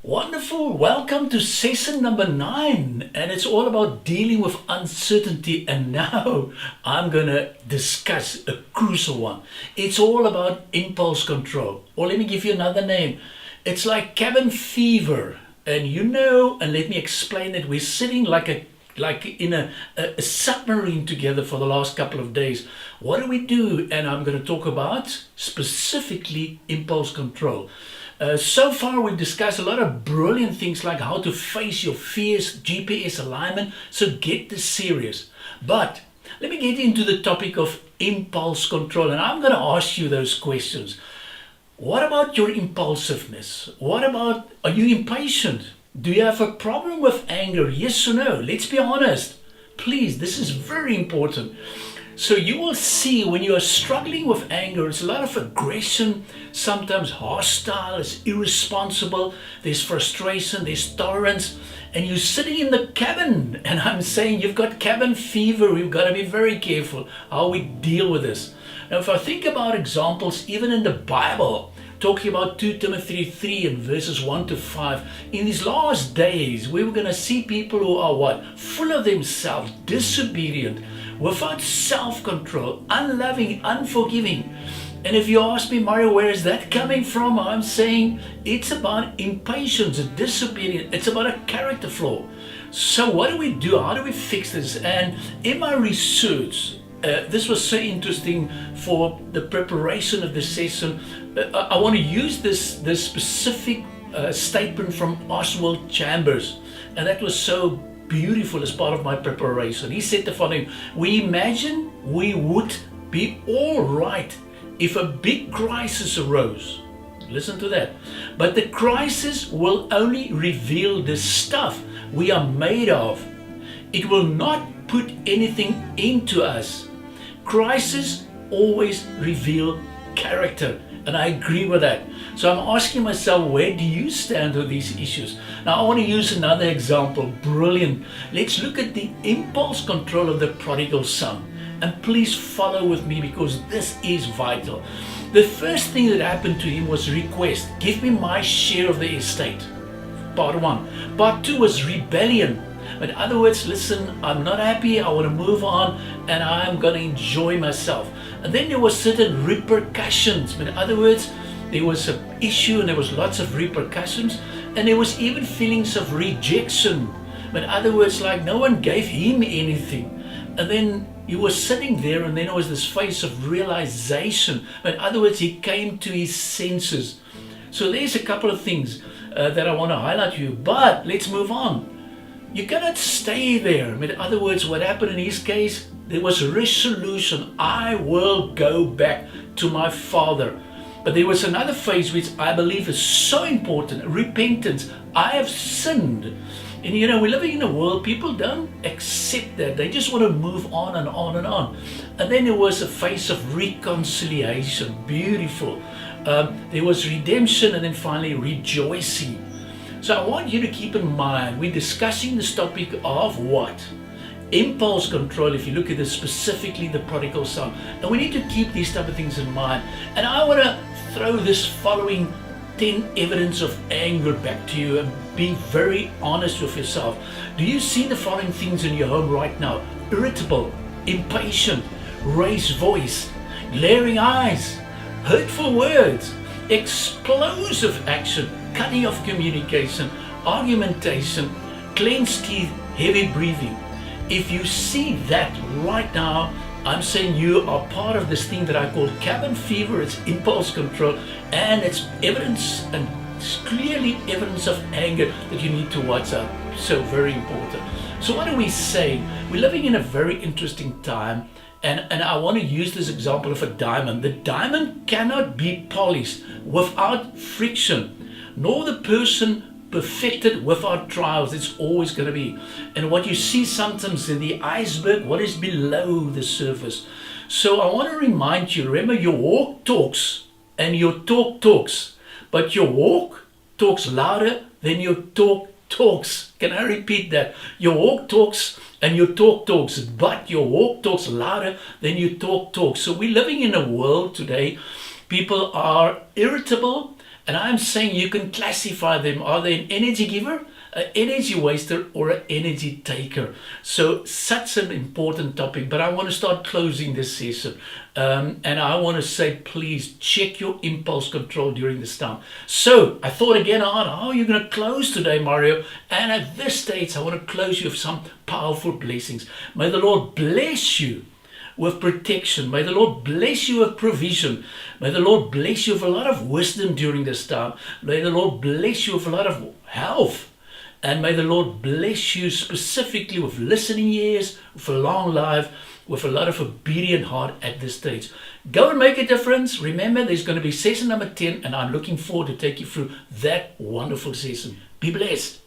Wonderful. Welcome to session number 9. And it's all about dealing with uncertainty. And now I'm going to discuss a crucial one. It's all about impulse control. Or let me give you another name. It's like cabin fever. And and let me explain it. We're sitting like in a submarine together for the last couple of days. What do we do? And I'm going to talk about specifically impulse control. So far we've discussed a lot of brilliant things like how to face your fears, GPS alignment, so get this serious. But let me get into the topic of impulse control, and I'm going to ask you those questions. What about your impulsiveness? What about, are you impatient? Do you have a problem with anger? Yes or no? Let's be honest. Please, this is very important. So you will see when you are struggling with anger, it's a lot of aggression, sometimes hostile, it's irresponsible, there's frustration, there's tolerance, and you're sitting in the cabin, and I'm saying you've got cabin fever. We've got to be very careful how we deal with this. Now, if I think about examples, even in the Bible, talking about 2 Timothy 3 and verses 1 to 5, in these last days, we were going to see people who are what? Full of themselves, disobedient, without self-control, unloving, unforgiving. And if you ask me, Mario, where is that coming from? I'm saying it's about impatience, disobedience. It's about a character flaw. So what do we do? How do we fix this? And in my research, this was so interesting for the preparation of this session. I want to use this specific statement from Oswald Chambers, and that was so beautiful as part of my preparation. He said the following: we imagine we would be all right if a big crisis arose. Listen to that. But the crisis will only reveal the stuff we are made of. It will not put anything into us. Crises always reveal character, and I agree with that. So I'm asking myself, where do you stand on these issues? Now I want to use another example. Brilliant. Let's look at the impulse control of the prodigal son. And please follow with me, because this is vital. The first thing that happened to him was request. Give me my share of the estate. Part 1. Part 2 was rebellion. In other words, listen, I'm not happy, I want to move on, and I'm going to enjoy myself. And then there was certain repercussions. In other words, there was an issue and there was lots of repercussions, and there was even feelings of rejection. In other words, like no one gave him anything. And then he was sitting there, and then there was this phase of realization. In other words, he came to his senses. So there's a couple of things that I want to highlight to you, but let's move on. You cannot stay there. In other words, what happened in his case, there was a resolution. I will go back to my father. But there was another phase which I believe is so important: repentance. I have sinned. And we're living in a world, people don't accept that. They just want to move on and on and on. And then there was a phase of reconciliation. Beautiful. There was redemption, and then finally rejoicing. So I want you to keep in mind, we're discussing this topic of what? Impulse control, if you look at this specifically, the prodigal son. And we need to keep these type of things in mind. And I want to throw this following 10 evidence of anger back to you, and be very honest with yourself. Do you see the following things in your home right now? Irritable, impatient, raised voice, glaring eyes, hurtful words, explosive action, cutting off communication, argumentation, clenched teeth, heavy breathing. If you see that right now, I'm saying you are part of this thing that I call cabin fever. It's impulse control, and it's evidence, and it's clearly evidence of anger that you need to watch out. So very important. So what do we say? We're living in a very interesting time, and I want to use this example of a diamond. The diamond cannot be polished without friction, nor the person perfected without trials. It's always going to be. And what you see sometimes in the iceberg, what is below the surface. So I want to remind you, remember, your walk talks and your talk talks, but your walk talks louder than your talk talks. Can I repeat that? Your walk talks and your talk talks, but your walk talks louder than your talk talks. So we're living in a world today, people are irritable, And I'm saying you can classify them. Are they an energy giver, an energy waster, or an energy taker? So such an important topic. But I want to start closing this session. And I want to say, please check your impulse control during this time. So I thought again, how are you going to close today, Mario? And at this stage, I want to close you with some powerful blessings. May the Lord bless you with protection. May the Lord bless you with provision. May the Lord bless you with a lot of wisdom during this time. May the Lord bless you with a lot of health. And may the Lord bless you specifically with listening ears, with a long life, with a lot of obedient heart at this stage. Go and make a difference. Remember, there's going to be session number 10, and I'm looking forward to take you through that wonderful session. Be blessed.